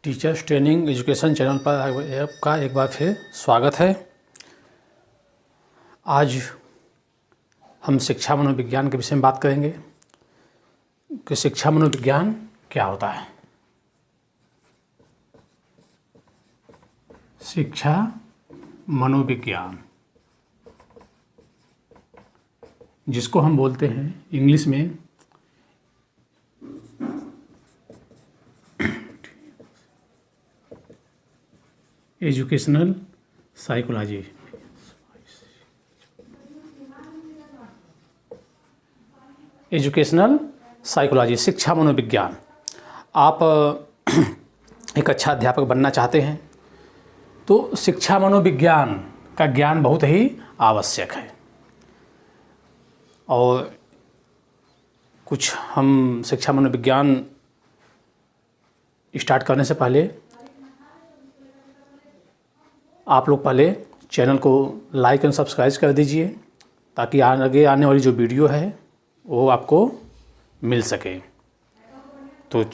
Teachers training education channel पर आपका एक बार फिर स्वागत है। आज हम शिक्षा मनोविज्ञान के विषय में बात करेंगे कि शिक्षा मनोविज्ञान क्या होता है। शिक्षा मनोविज्ञान, जिसको हम बोलते हैं इंग्लिश में एजुकेशनल साइकोलॉजी। एजुकेशनल साइकोलॉजी, शिक्षा मनोविज्ञान। आप एक अच्छा अध्यापक बनना चाहते हैं तो शिक्षा मनोविज्ञान का ज्ञान बहुत ही आवश्यक है। और कुछ हम शिक्षा मनोविज्ञान स्टार्ट करने से पहले आप लोग पहले चैनल को लाइक एंड सब्सक्राइब कर दीजिए ताकि आगे आने वाली जो वीडियो है वो आपको मिल सके। तो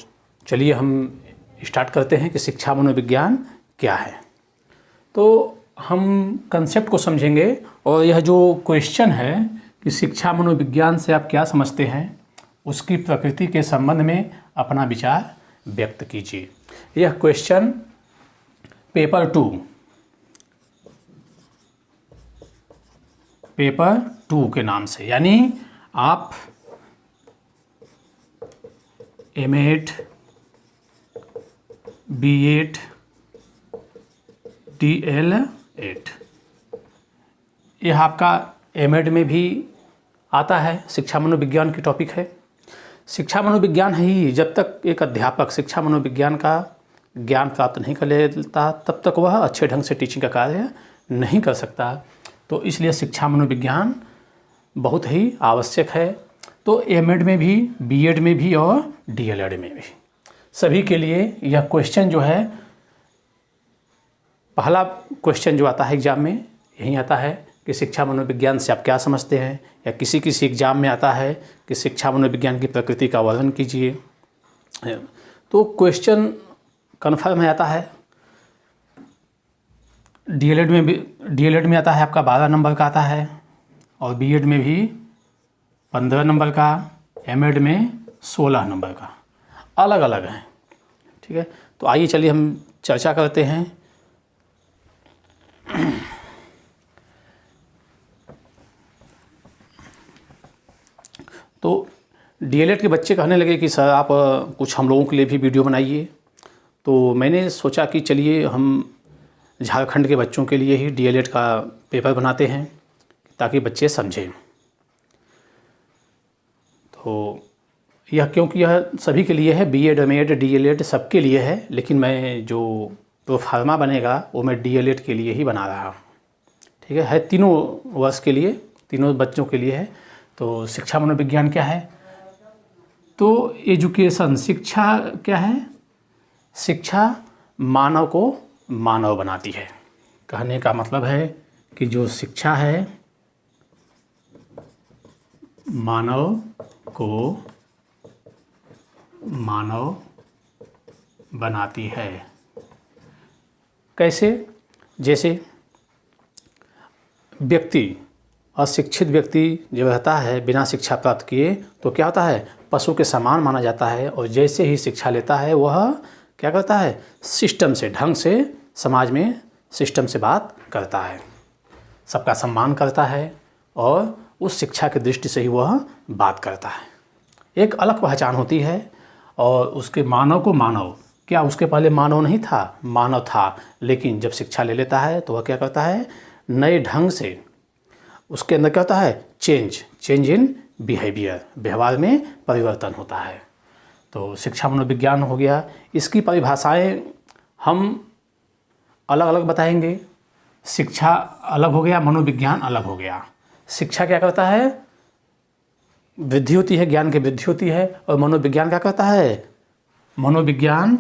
चलिए हम स्टार्ट करते हैं कि शिक्षा मनोविज्ञान क्या है। तो हम कंसेप्ट को समझेंगे और यह जो क्वेश्चन है कि शिक्षा मनोविज्ञान से आप क्या समझते हैं, उसकी प्रकृति के संबंध में अपना विचार व्यक्त कीजिए। यह क्वेश्चन पेपर 2 के नाम से, यानी आप M.Ed, B.Ed, D.El.Ed, यह आपका M.Ed में भी आता है, शिक्षा मनोविज्ञान की टॉपिक है। शिक्षा मनोविज्ञान ही जब तक एक अध्यापक शिक्षा मनोविज्ञान का ज्ञान प्राप्त नहीं कर लेता तब तक वह अच्छे ढंग से टीचिंग का कार्य नहीं कर सकता। तो इसलिए शिक्षा मनोविज्ञान बहुत ही आवश्यक है। तो M.Ed में भी, B.Ed में भी और D.El.Ed में भी, सभी के लिए यह क्वेश्चन जो है, पहला क्वेश्चन जो आता है एग्जाम में यही आता है कि शिक्षा मनोविज्ञान से आप क्या समझते हैं, या किसी किसी एग्जाम में आता है कि शिक्षा मनोविज्ञान की प्रकृति का वर्णन कीजिए। तो क्वेश्चन कन्फर्म है आता है। D.El.Ed में आता है आपका 12 नंबर का आता है, और B.Ed में भी 15 नंबर का, M.Ed में 16 नंबर का, अलग अलग हैं। ठीक है, तो आइए चलिए हम चर्चा करते हैं। तो D.El.Ed के बच्चे कहने लगे कि सर आप कुछ हम लोगों के लिए भी वीडियो बनाइए। तो मैंने सोचा कि चलिए हम झारखंड के बच्चों के लिए ही D.El.Ed का पेपर बनाते हैं ताकि बच्चे समझें। तो यह क्योंकि यह सभी के लिए है, B.Ed, M.Ed, D.El.Ed सबके लिए है, लेकिन मैं जो प्रोफार्मा बनेगा वो मैं D.El.Ed के लिए ही बना रहा हूँ। ठीक है, तीनों वर्ष के लिए, तीनों बच्चों के लिए है। तो शिक्षा मनोविज्ञान क्या है? तो एजुकेशन, शिक्षा क्या है? शिक्षा मानव को मानव बनाती है। कहने का मतलब है कि जो शिक्षा है मानव को मानव बनाती है। कैसे? जैसे व्यक्ति, अशिक्षित व्यक्ति जब रहता है बिना शिक्षा प्राप्त किए तो क्या होता है, पशु के समान माना जाता है। और जैसे ही शिक्षा लेता है वह क्या करता है, सिस्टम से, ढंग से समाज में सिस्टम से बात करता है, सबका सम्मान करता है और उस शिक्षा की दृष्टि से ही वह बात करता है। एक अलग पहचान होती है। और उसके मानव को मानव, क्या उसके पहले मानव नहीं था? मानव था, लेकिन जब शिक्षा ले लेता है तो वह क्या करता है, नए ढंग से उसके अंदर क्या होता है, चेंज इन बिहेवियर, व्यवहार में परिवर्तन होता है। तो शिक्षा मनोविज्ञान हो गया। इसकी परिभाषाएं हम अलग अलग बताएंगे। शिक्षा अलग हो गया, मनोविज्ञान अलग हो गया। शिक्षा क्या करता है, वृद्धि होती है, ज्ञान की वृद्धि होती है। और मनोविज्ञान क्या करता है, मनोविज्ञान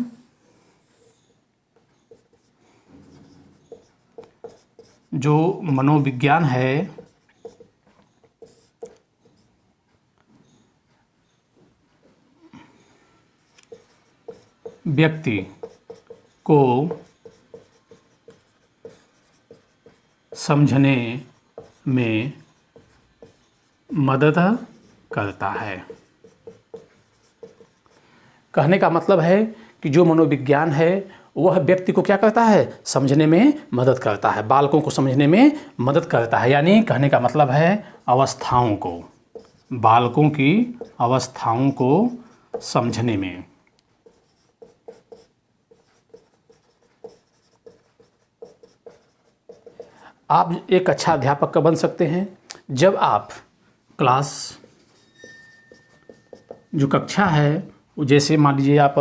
जो मनोविज्ञान है व्यक्ति को समझने में मदद करता है। कहने का मतलब है कि जो मनोविज्ञान है वह व्यक्ति को क्या करता है, समझने में मदद करता है, बालकों को समझने में मदद करता है। यानी कहने का मतलब है अवस्थाओं को, बालकों की अवस्थाओं को समझने में। आप एक अच्छा अध्यापक कब बन सकते हैं, जब आप क्लास जो कक्षा है, जैसे मान लीजिए आप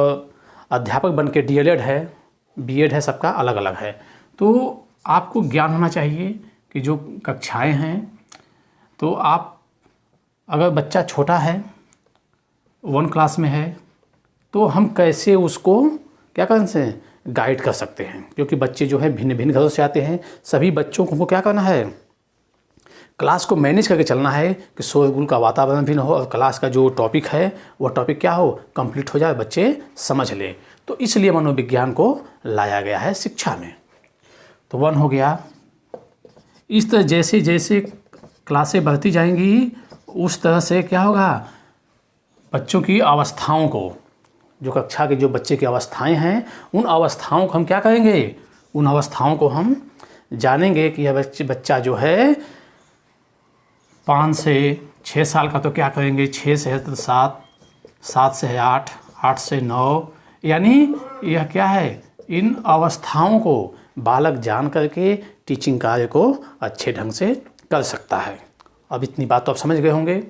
अध्यापक बन के डीएलएड है, बीएड है, सबका अलग अलग है, तो आपको ज्ञान होना चाहिए कि जो कक्षाएं हैं, तो आप अगर बच्चा छोटा है 1 क्लास में है तो हम कैसे उसको क्या कर सकते हैं, गाइड कर सकते हैं। क्योंकि बच्चे जो है भिन्न भिन्न घरों से आते हैं, सभी बच्चों को क्या करना है, क्लास को मैनेज करके चलना है कि शोरगुल का वातावरण भी न हो और क्लास का जो टॉपिक है वह टॉपिक क्या हो, कंप्लीट हो जाए, बच्चे समझ लें। तो इसलिए मनोविज्ञान को लाया गया है शिक्षा में। तो 1 हो गया। इस तरह जैसे जैसे क्लासें बढ़ती जाएंगी उस तरह से क्या होगा, बच्चों की अवस्थाओं को, जो कक्षा के जो बच्चे की अवस्थाएं हैं, उन अवस्थाओं को हम क्या करेंगे, उन अवस्थाओं को हम जानेंगे कि यह बच्चा जो है 5 से 6 साल का, तो क्या करेंगे 6 से है तो 7, 7 से है 8, 8 से 9, यानी यह क्या है, इन अवस्थाओं को बालक जान करके टीचिंग कार्य को अच्छे ढंग से कर सकता है। अब इतनी बात तो आप समझ गए होंगे।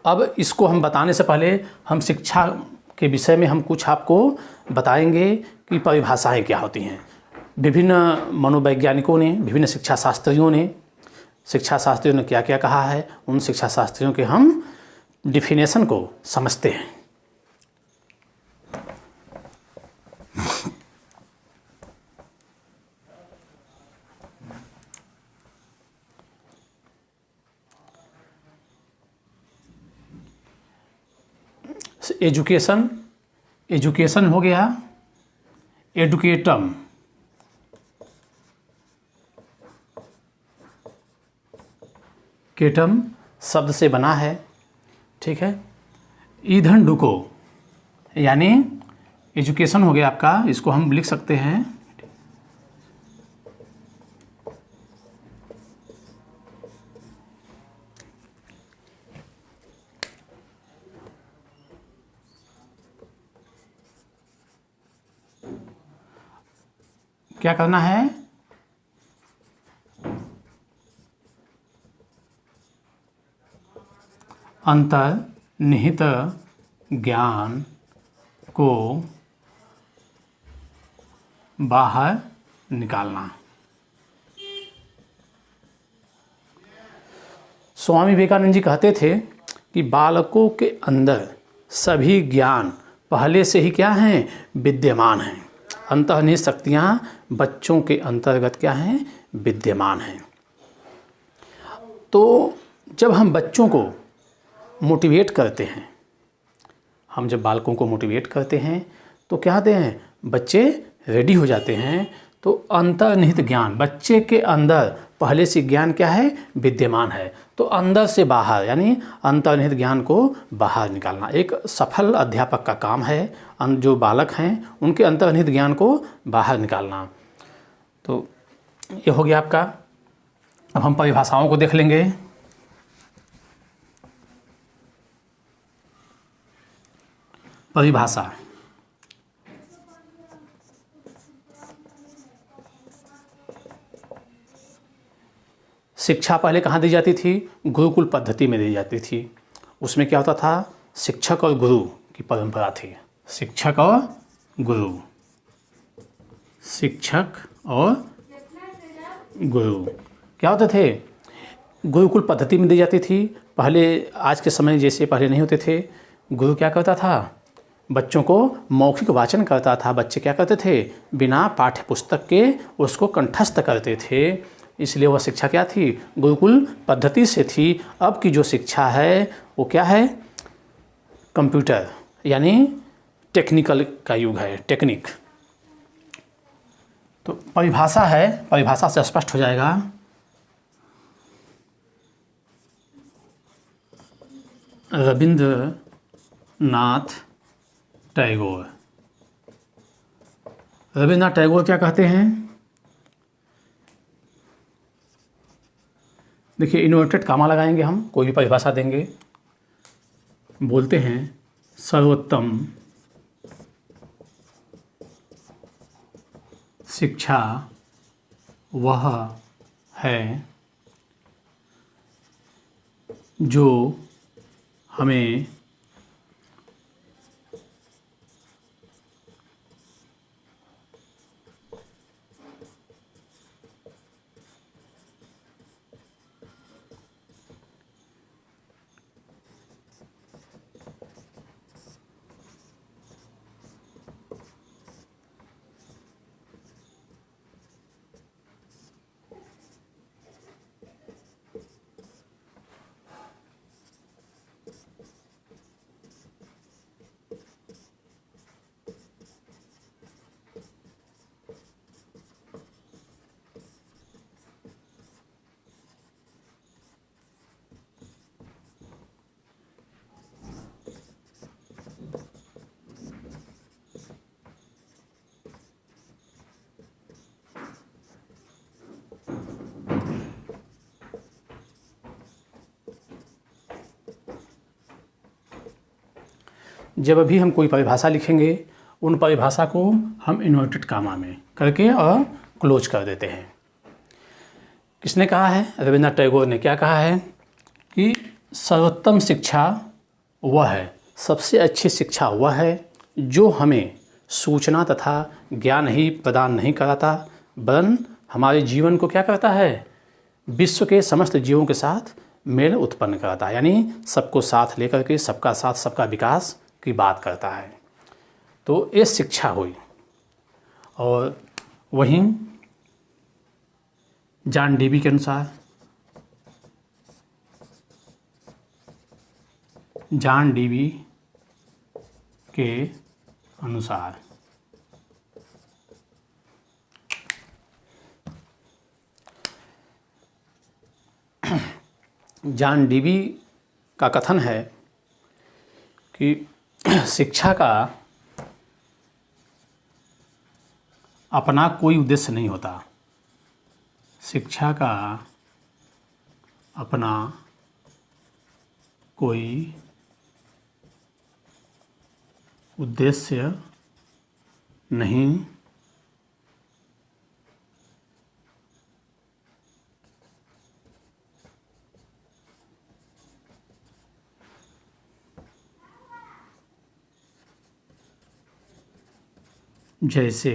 अब इसको हम बताने से पहले हम शिक्षा के विषय में हम कुछ आपको बताएंगे कि परिभाषाएं क्या होती हैं। विभिन्न मनोवैज्ञानिकों ने, विभिन्न शिक्षा शास्त्रियों ने क्या क्या कहा है, उन शिक्षा शास्त्रियों के हम डिफिनेशन को समझते हैं। एजुकेशन हो गया, एडुकेटम, केटम शब्द से बना है, ठीक है। ईंधन डुको, यानी एजुकेशन हो गया आपका, इसको हम लिख सकते हैं क्या करना है, अंतर्निहित ज्ञान को बाहर निकालना। स्वामी विवेकानंद जी कहते थे कि बालकों के अंदर सभी ज्ञान पहले से ही क्या हैं, विद्यमान हैं। अंतर्निहित शक्तियाँ बच्चों के अंतर्गत क्या हैं, विद्यमान हैं। तो जब हम बच्चों को मोटिवेट करते हैं, हम जब बालकों को मोटिवेट करते हैं तो क्या होते हैं, बच्चे रेडी हो जाते हैं। तो अंतर्निहित ज्ञान, बच्चे के अंदर पहले से ज्ञान क्या है, विद्यमान है। तो अंदर से बाहर, यानी अंतर्निहित ज्ञान को बाहर निकालना एक सफल अध्यापक का काम है। जो बालक हैं उनके अंतर्निहित ज्ञान को बाहर निकालना। तो ये हो गया आपका। अब हम परिभाषाओं को देख लेंगे। परिभाषा, शिक्षा पहले कहाँ दी जाती थी, गुरुकुल पद्धति में दी जाती थी। उसमें क्या होता था, शिक्षक और गुरु की परंपरा थी। शिक्षक और गुरु, शिक्षक और गुरु क्या होते थे, गुरुकुल पद्धति में दी जाती थी। पहले आज के समय जैसे पहले नहीं होते थे। गुरु क्या करता था, बच्चों को मौखिक वाचन करता था। बच्चे क्या करते थे, बिना पाठ्य पुस्तक के उसको कंठस्थ करते थे। इसलिए वह शिक्षा क्या थी, गुरुकुल पद्धति से थी। अब की जो शिक्षा है वो क्या है, कंप्यूटर यानी टेक्निकल का युग है, टेक्निक। तो परिभाषा है, परिभाषा से स्पष्ट हो जाएगा। रविंद्रनाथ टैगोर। रविंद्रनाथ टैगोर क्या कहते हैं? देखिए, इन्वर्टेड कामा लगाएंगे हम, कोई भी परिभाषा देंगे। बोलते हैं सर्वोत्तम शिक्षा वह है जो हमें जब भी हम कोई परिभाषा लिखेंगे उन परिभाषा को हम इन्वर्टेड कामा में करके और क्लोज कर देते हैं। किसने कहा है? रविंद्रनाथ टैगोर ने क्या कहा है कि सर्वोत्तम शिक्षा वह है, सबसे अच्छी शिक्षा वह है जो हमें सूचना तथा ज्ञान ही प्रदान नहीं कराता वरन हमारे जीवन को क्या करता है, विश्व के समस्त जीवों के साथ मेल उत्पन्न कराता है, यानी सबको साथ लेकर के सबका साथ सबका विकास की बात करता है। तो ये शिक्षा हुई। और वहीं जॉन डेवी के अनुसार, जॉन डेवी के अनुसार जॉन डेवी का कथन है कि शिक्षा का अपना कोई उद्देश्य नहीं होता, शिक्षा का अपना कोई उद्देश्य नहीं जैसे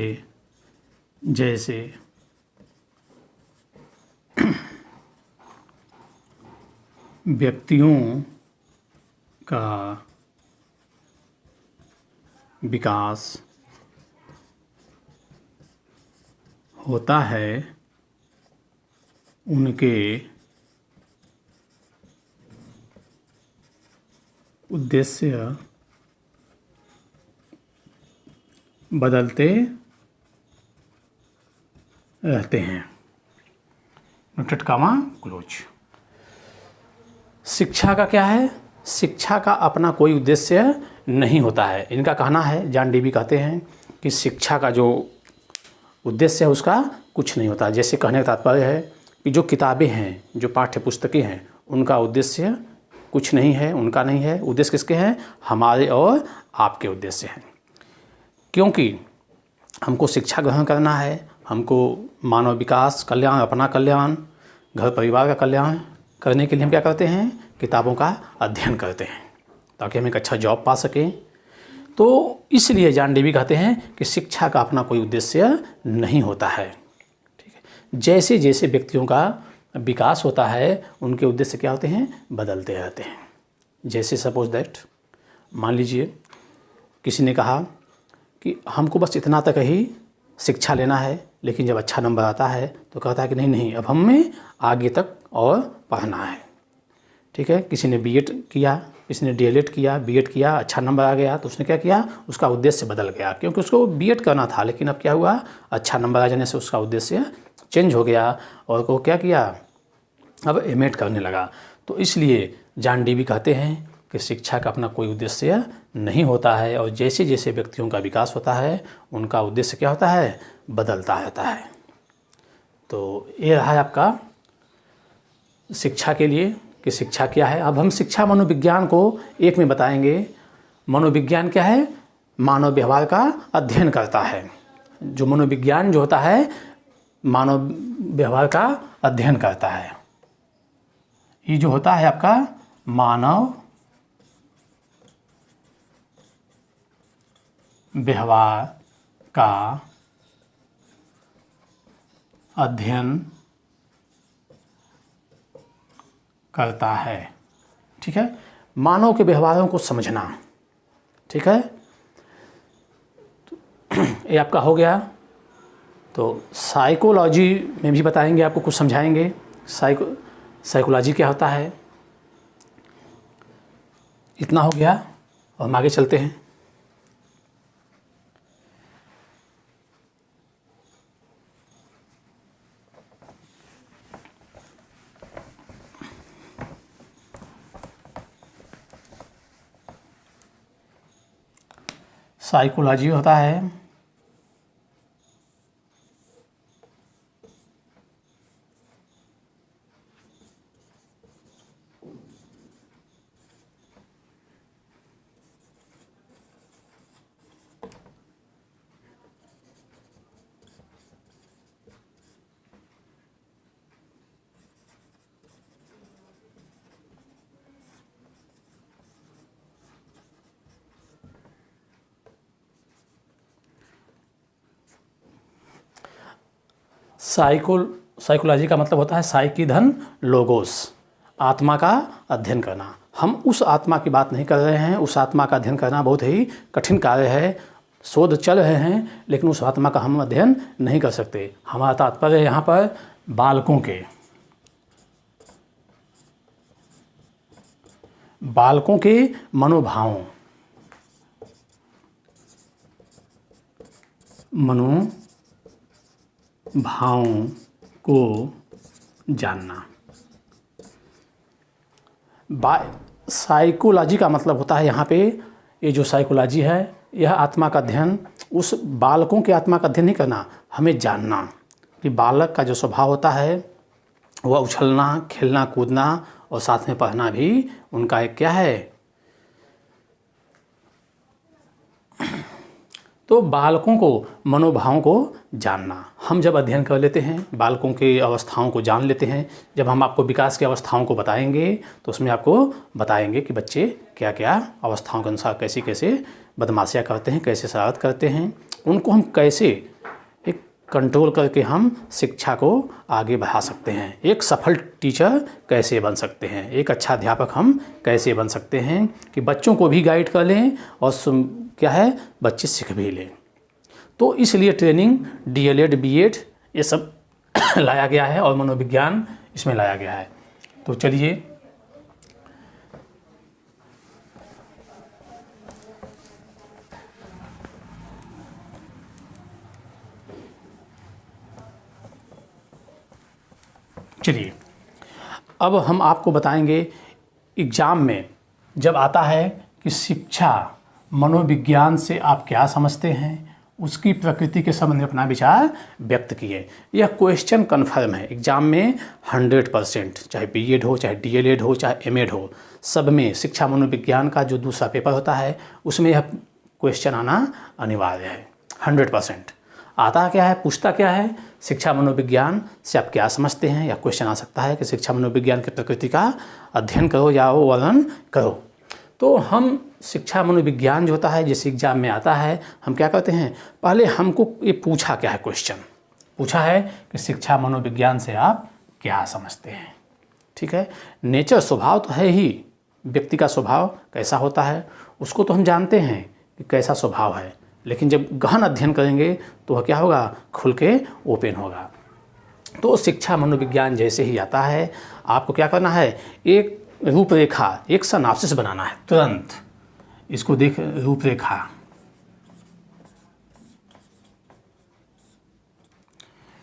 जैसे व्यक्तियों का विकास होता है उनके उद्देश्य बदलते रहते हैं। नोटेड कामा क्लोज। शिक्षा का क्या है? शिक्षा का अपना कोई उद्देश्य नहीं होता है। इनका कहना है, जॉन डेवी कहते हैं कि शिक्षा का जो उद्देश्य है उसका कुछ नहीं होता। जैसे कहने का तात्पर्य है कि जो किताबें हैं, जो पाठ्य पुस्तकें हैं, उनका उद्देश्य कुछ नहीं है, उनका नहीं है। उद्देश्य किसके हैं? हमारे और आपके उद्देश्य हैं। क्योंकि हमको शिक्षा ग्रहण करना है, हमको मानव विकास, कल्याण, अपना कल्याण, घर परिवार का कल्याण करने के लिए हम क्या करते हैं? किताबों का अध्ययन करते हैं ताकि हम एक अच्छा जॉब पा सकें। तो इसलिए जॉन डेवी कहते हैं कि शिक्षा का अपना कोई उद्देश्य नहीं होता है। ठीक है। जैसे जैसे व्यक्तियों का विकास होता है उनके उद्देश्य क्या होते हैं? बदलते रहते हैं। जैसे सपोज दैट, मान लीजिए किसी ने कहा कि हमको बस इतना तक ही शिक्षा लेना है, लेकिन जब अच्छा नंबर आता है तो कहता है कि नहीं नहीं, अब हमें आगे तक और पढ़ना है। ठीक है। किसी ने बीएड किया, इसने डीएलएड किया, बीएड किया, अच्छा नंबर आ गया, तो उसने क्या किया, उसका उद्देश्य बदल गया, क्योंकि उसको बीएड करना था, लेकिन अब क्या हुआ, अच्छा नंबर आ जाने से उसका उद्देश्य चेंज हो गया और वो क्या किया, अब एमएड करने लगा। तो इसलिए जॉन डीवी कहते हैं कि शिक्षा का अपना कोई उद्देश्य नहीं होता है, और जैसे जैसे व्यक्तियों का विकास होता है उनका उद्देश्य क्या होता है, बदलता रहता है। तो ये रहा है आपका शिक्षा के लिए कि शिक्षा क्या है। अब हम शिक्षा मनोविज्ञान को एक में बताएंगे। मनोविज्ञान क्या है, मानव व्यवहार का अध्ययन करता है। जो मनोविज्ञान जो होता है मानव व्यवहार का अध्ययन करता है। ये जो होता है आपका मानव व्यवहार का अध्ययन करता है। ठीक है, मानव के व्यवहारों को समझना। ठीक है, ये आपका हो गया। तो साइकोलॉजी में भी बताएंगे, आपको कुछ समझाएंगे साइकोलॉजी क्या होता है। इतना हो गया और हम आगे चलते हैं। साइकोलॉजी होता है साइकोलॉजी का मतलब होता है साइकी धन लोगोस, आत्मा का अध्ययन करना। हम उस आत्मा की बात नहीं कर रहे हैं, उस आत्मा का अध्ययन करना बहुत ही कठिन कार्य है, शोध चल रहे हैं, लेकिन उस आत्मा का हम अध्ययन नहीं कर सकते। हमारा तात्पर्य यहाँ पर बालकों के मनोभावों को जानना। साइकोलॉजी का मतलब होता है यहाँ पे, ये जो साइकोलॉजी है यह आत्मा का अध्ययन, उस बालकों के आत्मा का अध्ययन नहीं करना, हमें जानना कि बालक का जो स्वभाव होता है वह उछलना, खेलना, कूदना और साथ में पढ़ना भी उनका एक क्या है। तो बालकों को मनोभावों को जानना। हम जब अध्ययन कर लेते हैं, बालकों की अवस्थाओं को जान लेते हैं, जब हम आपको विकास की अवस्थाओं को बताएंगे तो उसमें आपको बताएंगे कि बच्चे क्या क्या अवस्थाओं के अनुसार कैसे कैसे बदमाशियाँ करते हैं, कैसे शरारत करते हैं, उनको हम कैसे एक कंट्रोल करके हम शिक्षा को आगे बढ़ा सकते हैं, एक सफल टीचर कैसे बन सकते हैं, एक अच्छा अध्यापक हम कैसे बन सकते हैं कि बच्चों को भी गाइड कर लें और क्या है बच्चे सीख भी लें। तो इसलिए ट्रेनिंग डीएलएड बीएड ये सब लाया गया है और मनोविज्ञान इसमें लाया गया है। तो चलिए अब हम आपको बताएंगे एग्ज़ाम में जब आता है कि शिक्षा मनोविज्ञान से आप क्या समझते हैं, उसकी प्रकृति के संबंध में अपना विचार व्यक्त किए। यह क्वेश्चन कन्फर्म है एग्ज़ाम में 100%, चाहे बीएड हो, चाहे डीएलएड हो, चाहे एमएड हो, सब में शिक्षा मनोविज्ञान का जो दूसरा पेपर होता है उसमें यह क्वेश्चन आना अनिवार्य है। 100% आता क्या है, पूछता क्या है, शिक्षा मनोविज्ञान से आप क्या समझते हैं, या क्वेश्चन आ सकता है कि शिक्षा मनोविज्ञान की प्रकृति का अध्ययन करो या वो वर्णन करो। तो हम शिक्षा मनोविज्ञान जो होता है जैसे एग्जाम में आता है, हम क्या करते हैं, पहले हमको ये पूछा क्या है, क्वेश्चन पूछा है कि शिक्षा मनोविज्ञान से आप क्या समझते हैं। ठीक है, नेचर स्वभाव तो है ही, व्यक्ति का स्वभाव कैसा होता है उसको तो हम जानते हैं कि कैसा स्वभाव है, लेकिन जब गहन अध्ययन करेंगे तो वह क्या होगा, खुल के ओपन होगा। तो शिक्षा मनोविज्ञान जैसे ही आता है आपको क्या करना है, एक रूपरेखा, एक सिनॉप्सिस बनाना है तुरंत। इसको देख, रूपरेखा,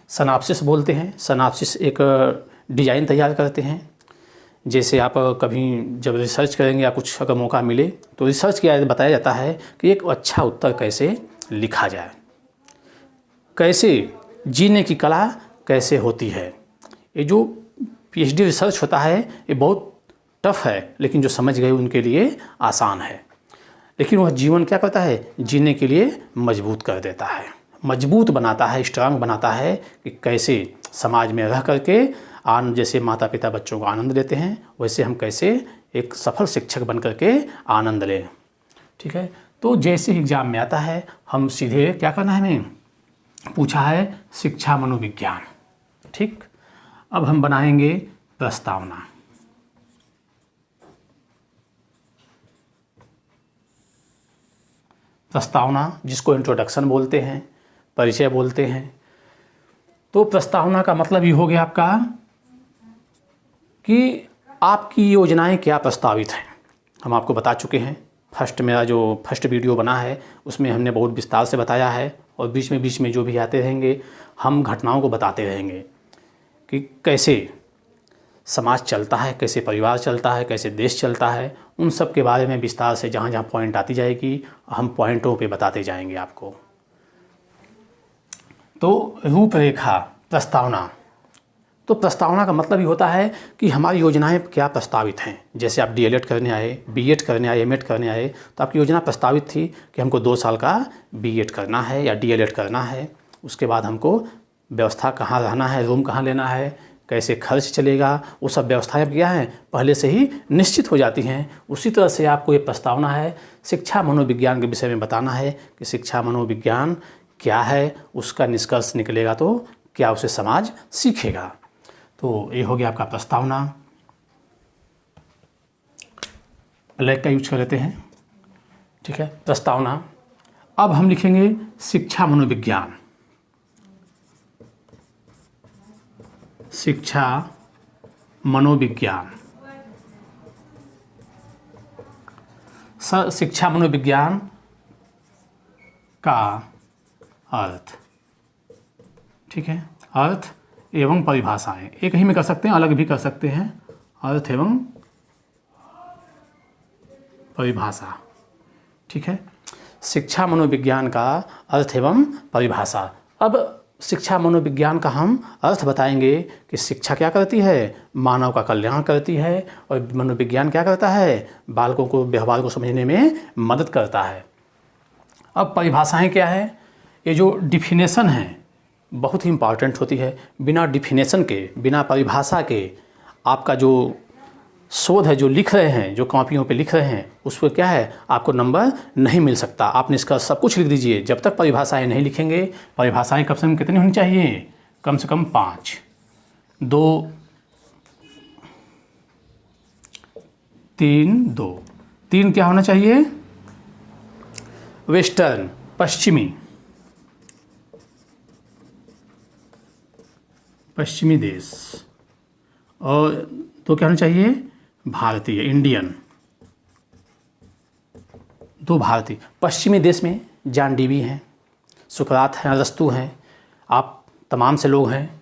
सिनॉप्सिस बोलते हैं। सिनॉप्सिस एक डिज़ाइन तैयार करते हैं। जैसे आप कभी जब रिसर्च करेंगे या कुछ अगर मौका मिले तो रिसर्च किया बताया जाता है कि एक अच्छा उत्तर कैसे लिखा जाए, कैसे जीने की कला कैसे होती है। ये जो पीएचडी रिसर्च होता है ये बहुत टफ है, लेकिन जो समझ गए उनके लिए आसान है। लेकिन वह जीवन क्या करता है, जीने के लिए मजबूत कर देता है, मजबूत बनाता है, स्ट्रांग बनाता है कि कैसे समाज में रह करके जैसे माता पिता बच्चों को आनंद देते हैं, वैसे हम कैसे एक सफल शिक्षक बन करके आनंद लें। ठीक है, तो जैसे एग्ज़ाम में आता है हम सीधे क्या करना है, हमें पूछा है शिक्षा मनोविज्ञान। ठीक, अब हम बनाएंगे प्रस्तावना। प्रस्तावना जिसको इंट्रोडक्शन बोलते हैं, परिचय बोलते हैं। तो प्रस्तावना का मतलब ये हो गया आपका कि आपकी योजनाएं क्या प्रस्तावित हैं। हम आपको बता चुके हैं, मेरा जो फर्स्ट वीडियो बना है उसमें हमने बहुत विस्तार से बताया है, और बीच में जो भी आते रहेंगे हम घटनाओं को बताते रहेंगे कि कैसे समाज चलता है, कैसे परिवार चलता है, कैसे देश चलता है। उन सब के बारे में विस्तार से जहाँ जहाँ पॉइंट आती जाएगी हम पॉइंटों पे बताते जाएंगे आपको। तो रूपरेखा, प्रस्तावना। तो प्रस्तावना का मतलब ये होता है कि हमारी योजनाएं क्या प्रस्तावित हैं। जैसे आप डीएलएड करने आए, बीएड करने आए, एमएड करने आए, तो आपकी योजना प्रस्तावित थी कि हमको 2 साल का बीएड करना है या डीएलएड करना है। उसके बाद हमको व्यवस्था कहाँ रहना है, रूम कहाँ लेना है, कैसे खर्च चलेगा, वो सब व्यवस्थाएं क्या हैं पहले से ही निश्चित हो जाती हैं। उसी तरह से आपको ये प्रस्तावना है शिक्षा मनोविज्ञान के विषय में बताना है कि शिक्षा मनोविज्ञान क्या है, उसका निष्कर्ष निकलेगा तो क्या उसे समाज सीखेगा। तो ये हो गया आपका प्रस्तावना। लेख का यूज कर लेते हैं। ठीक है, प्रस्तावना। अब हम लिखेंगे शिक्षा मनोविज्ञान। शिक्षा मनोविज्ञान। शिक्षा मनोविज्ञान का अर्थ। ठीक है, अर्थ एवं परिभाषाएं एक ही में कर सकते हैं, अलग भी कर सकते हैं। अर्थ एवं परिभाषा। ठीक है, शिक्षा मनोविज्ञान का अर्थ एवं परिभाषा। अब शिक्षा मनोविज्ञान का हम अर्थ बताएंगे कि शिक्षा क्या करती है, मानव का कल्याण करती है, और मनोविज्ञान क्या करता है, बालकों को व्यवहार को समझने में मदद करता है। अब परिभाषाएं क्या है, ये जो डिफिनेशन है बहुत ही इम्पॉर्टेंट होती है। बिना डिफिनेशन के, बिना परिभाषा के आपका जो शोध है, जो लिख रहे हैं, जो कॉपियों पे लिख रहे हैं, उस पर क्या है आपको नंबर नहीं मिल सकता। आपने इसका सब कुछ लिख दीजिए, जब तक परिभाषाएं नहीं लिखेंगे। परिभाषाएं कम से कम कितनी होनी चाहिए, कम से कम 5, 2, 3, 2, 3 क्या होना चाहिए, वेस्टर्न, पश्चिमी, पश्चिमी देश, और 2 क्या होना चाहिए, भारतीय, इंडियन, 2 भारतीय। पश्चिमी देश में जॉन डीवी हैं, सुकरात हैं, अरस्तु हैं, आप तमाम से लोग हैं,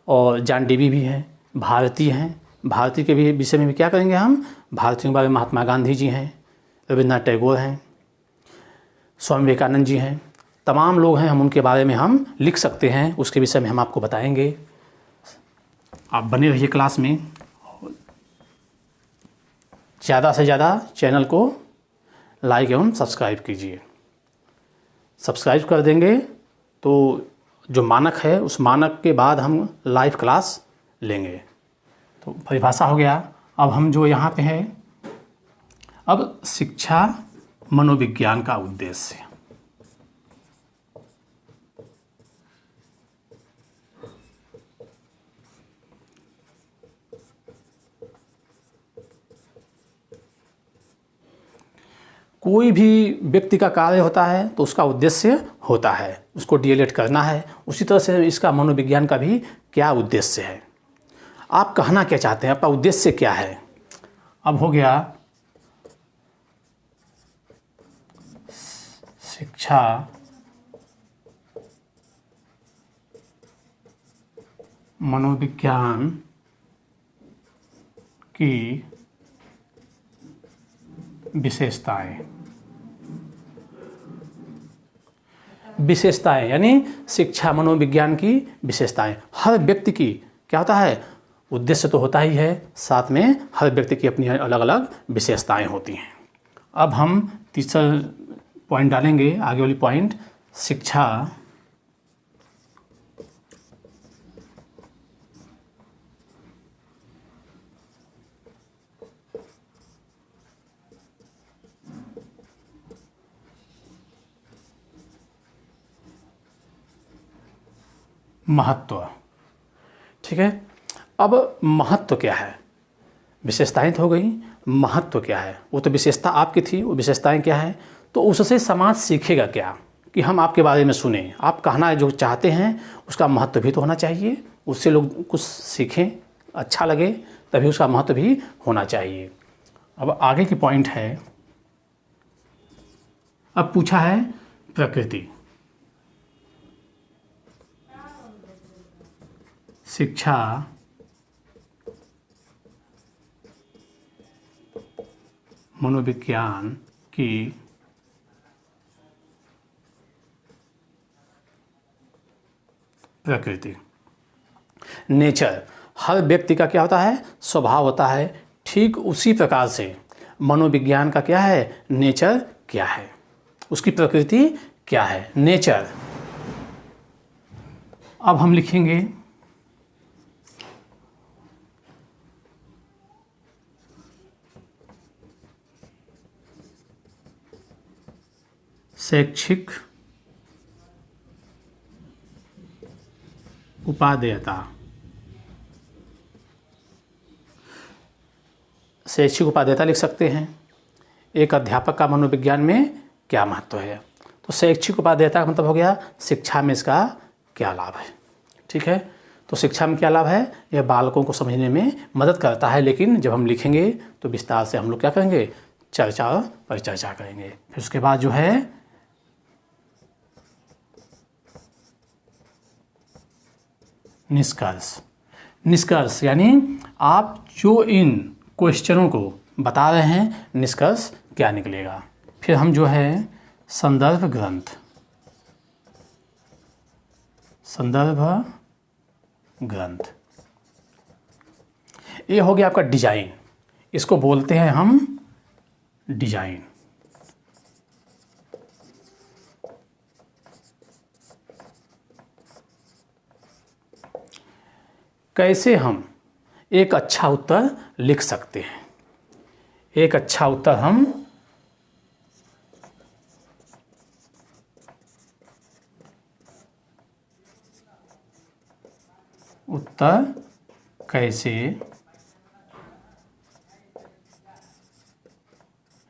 और जॉन डीवी भी हैं, भारतीय हैं। भारतीय के भी विषय में भी क्या करेंगे हम, भारतीयों के बारे में महात्मा गांधी जी हैं, रविन्द्रनाथ टैगोर हैं, स्वामी विवेकानंद जी हैं, तमाम लोग हैं, हम उनके बारे में हम लिख सकते हैं, उसके विषय में हम आपको बताएंगे। आप बने रहिए क्लास में, ज़्यादा से ज़्यादा चैनल को लाइक एवं सब्सक्राइब कीजिए। सब्सक्राइब कर देंगे तो जो मानक है उस मानक के बाद हम लाइव क्लास लेंगे। तो परिभाषा हो गया। अब हम जो यहाँ पे हैं, अब शिक्षा मनोविज्ञान का उद्देश्य। कोई भी व्यक्ति का कार्य होता है तो उसका उद्देश्य होता है, उसको डीएलएड करना है। उसी तरह से इसका मनोविज्ञान का भी क्या उद्देश्य है, आप कहना क्या चाहते हैं, आपका उद्देश्य क्या है। अब हो गया शिक्षा मनोविज्ञान की विशेषताएं यानी शिक्षा मनोविज्ञान की विशेषताएं। हर व्यक्ति की क्या होता है, उद्देश्य तो होता ही है, साथ में हर व्यक्ति की अपनी अलग अलग विशेषताएं होती हैं। अब हम तीसरा पॉइंट डालेंगे, आगे वाली पॉइंट, शिक्षा महत्व। ठीक है, अब महत्व क्या है, विशेषताएं तो हो गई, महत्व क्या है, वो तो विशेषता आपकी थी, वो विशेषताएं क्या है, तो उससे समाज सीखेगा क्या कि हम आपके बारे में सुने, आप कहना जो चाहते हैं उसका महत्व भी तो होना चाहिए, उससे लोग कुछ सीखें, अच्छा लगे, तभी उसका महत्व भी होना चाहिए। अब आगे की पॉइंट है, अब पूछा है प्रकृति। शिक्षा मनोविज्ञान की प्रकृति, नेचर। हर व्यक्ति का क्या होता है, स्वभाव होता है, ठीक उसी प्रकार से मनोविज्ञान का क्या है, नेचर क्या है, उसकी प्रकृति क्या है, नेचर। अब हम लिखेंगे शैक्षिक उपादेयता। शैक्षिक उपादेयता लिख सकते हैं, एक अध्यापक का मनोविज्ञान में क्या महत्व है। तो शैक्षिक उपादेयता का मतलब हो गया शिक्षा में इसका क्या लाभ है। ठीक है, तो शिक्षा में क्या लाभ है, यह बालकों को समझने में मदद करता है, लेकिन जब हम लिखेंगे तो विस्तार से हम लोग क्या करेंगे, चर्चा और परिचर्चा करेंगे। फिर उसके बाद जो है निष्कर्ष। निष्कर्ष यानी आप जो इन क्वेश्चनों को बता रहे हैं, निष्कर्ष क्या निकलेगा। फिर हम जो है संदर्भ ग्रंथ, संदर्भ ग्रंथ, ये हो गया आपका डिजाइन, इसको बोलते हैं हम डिजाइन। कैसे हम एक अच्छा उत्तर लिख सकते हैं, एक अच्छा उत्तर हम कैसे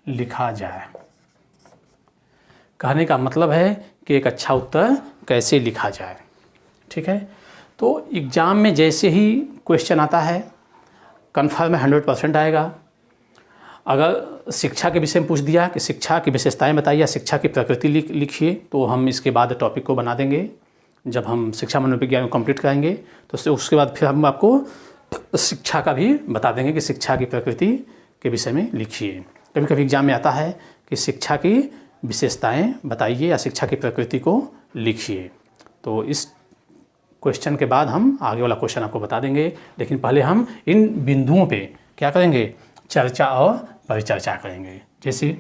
लिखा जाए। कहने का मतलब है कि एक अच्छा उत्तर कैसे लिखा जाए। ठीक है, तो एग्ज़ाम में जैसे ही क्वेश्चन आता है कन्फर्म है 100% आएगा। अगर शिक्षा के विषय में पूछ दिया कि शिक्षा की विशेषताएं बताइए या शिक्षा की प्रकृति लिखिए, तो हम इसके बाद टॉपिक को बना देंगे। जब हम शिक्षा मनोविज्ञान को कंप्लीट करेंगे तो उसके बाद फिर हम आपको शिक्षा का भी बता देंगे कि शिक्षा की प्रकृति के विषय में लिखिए। कभी कभी एग्जाम में आता है कि शिक्षा की विशेषताएं बताइए या शिक्षा की प्रकृति को लिखिए। तो इस क्वेश्चन के बाद हम आगे वाला क्वेश्चन आपको बता देंगे, लेकिन पहले हम इन बिंदुओं पे क्या करेंगे, चर्चा और परिचर्चा करेंगे। जैसे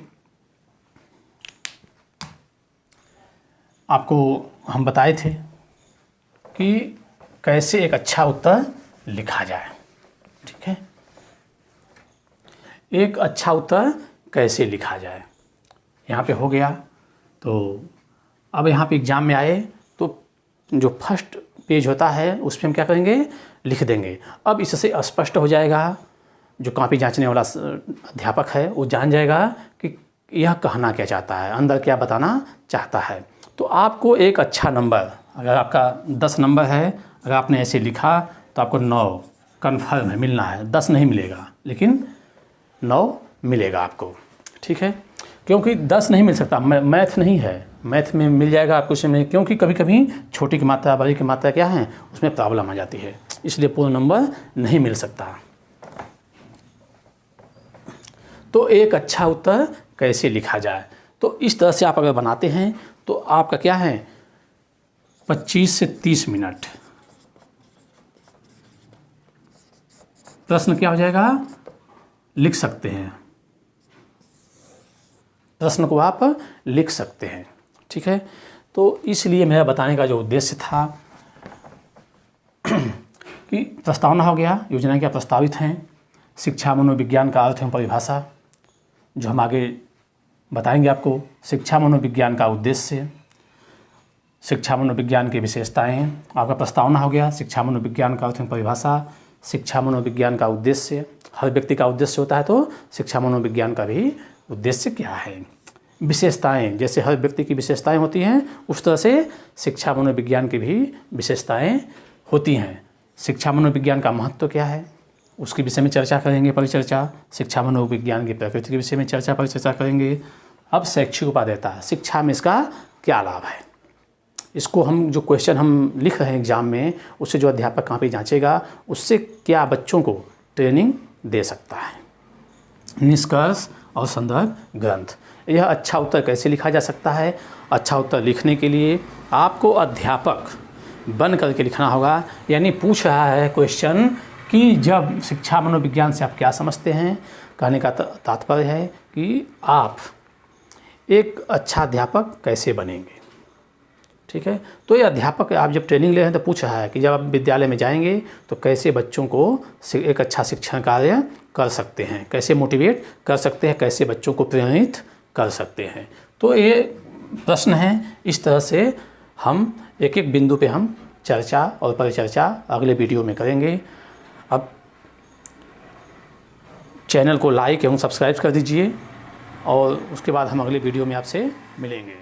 आपको हम बताए थे कि कैसे एक अच्छा उत्तर लिखा जाए। ठीक है, एक अच्छा उत्तर कैसे लिखा जाए, यहाँ पे हो गया। तो अब यहाँ पे एग्ज़ाम में आए तो जो फर्स्ट पेज होता है उस पर हम क्या करेंगे, लिख देंगे। अब इससे स्पष्ट हो जाएगा, जो कॉपी जांचने वाला अध्यापक है वो जान जाएगा कि यह कहना क्या चाहता है, अंदर क्या बताना चाहता है। तो आपको एक अच्छा नंबर, अगर आपका 10 नंबर है, अगर आपने ऐसे लिखा तो आपको 9 कन्फर्म है मिलना है, 10 नहीं मिलेगा। लेकिन 9 मिलेगा आपको, ठीक है। क्योंकि 10 नहीं मिल सकता, मैथ नहीं है, मैथ में मिल जाएगा आपको क्वेश्चन में, क्योंकि कभी कभी छोटी की मात्रा बड़ी की मात्रा क्या है उसमें प्रॉब्लम आ जाती है, इसलिए पूर्ण नंबर नहीं मिल सकता। तो एक अच्छा उत्तर कैसे लिखा जाए, तो इस तरह से आप अगर बनाते हैं तो आपका क्या है 25 से 30 मिनट। प्रश्न क्या हो जाएगा, लिख सकते हैं, प्रश्न को आप लिख सकते हैं, ठीक है। तो इसलिए मेरा बताने का जो उद्देश्य था कि प्रस्तावना हो गया, योजना क्या प्रस्तावित हैं, शिक्षा मनोविज्ञान का अर्थ एवं परिभाषा जो हम आगे बताएंगे आपको, शिक्षा मनोविज्ञान का उद्देश्य, शिक्षा मनोविज्ञान की विशेषताएं, आपका प्रस्तावना हो गया, शिक्षा मनोविज्ञान का अर्थ एवं परिभाषा, शिक्षा मनोविज्ञान का उद्देश्य, हर व्यक्ति का उद्देश्य होता है तो शिक्षा मनोविज्ञान का भी उद्देश्य क्या है, विशेषताएं, जैसे हर व्यक्ति की विशेषताएं होती हैं उस तरह से शिक्षा मनोविज्ञान की भी विशेषताएं होती हैं। शिक्षा मनोविज्ञान का महत्व क्या है उसके विषय में चर्चा करेंगे, परिचर्चा, शिक्षा मनोविज्ञान की प्रकृति के विषय में परिचर्चा करेंगे। अब शैक्षिक उपादेयता, शिक्षा में इसका क्या लाभ है, इसको हम जो क्वेश्चन हम लिख रहे हैं एग्जाम में उससे जो अध्यापक कहाँ पे जांचेगा उससे क्या बच्चों को ट्रेनिंग दे सकता है। निष्कर्ष और संदर्भ ग्रंथ, यह अच्छा उत्तर कैसे लिखा जा सकता है। अच्छा उत्तर लिखने के लिए आपको अध्यापक बन करके लिखना होगा, यानी पूछ रहा है क्वेश्चन कि जब शिक्षा मनोविज्ञान से आप क्या समझते हैं, कहने का तात्पर्य है कि आप एक अच्छा अध्यापक कैसे बनेंगे, ठीक है। तो ये अध्यापक आप जब ट्रेनिंग ले रहे हैं तो पूछ रहा है कि जब आप विद्यालय में जाएंगे तो कैसे बच्चों को एक अच्छा शिक्षण कार्य कर सकते हैं, कैसे मोटिवेट कर सकते हैं, कैसे बच्चों को प्रेरित कर सकते हैं। तो ये प्रश्न है, इस तरह से हम एक एक बिंदु पे हम चर्चा और परिचर्चा अगले वीडियो में करेंगे। अब चैनल को लाइक एवं सब्सक्राइब कर दीजिए और उसके बाद हम अगले वीडियो में आपसे मिलेंगे।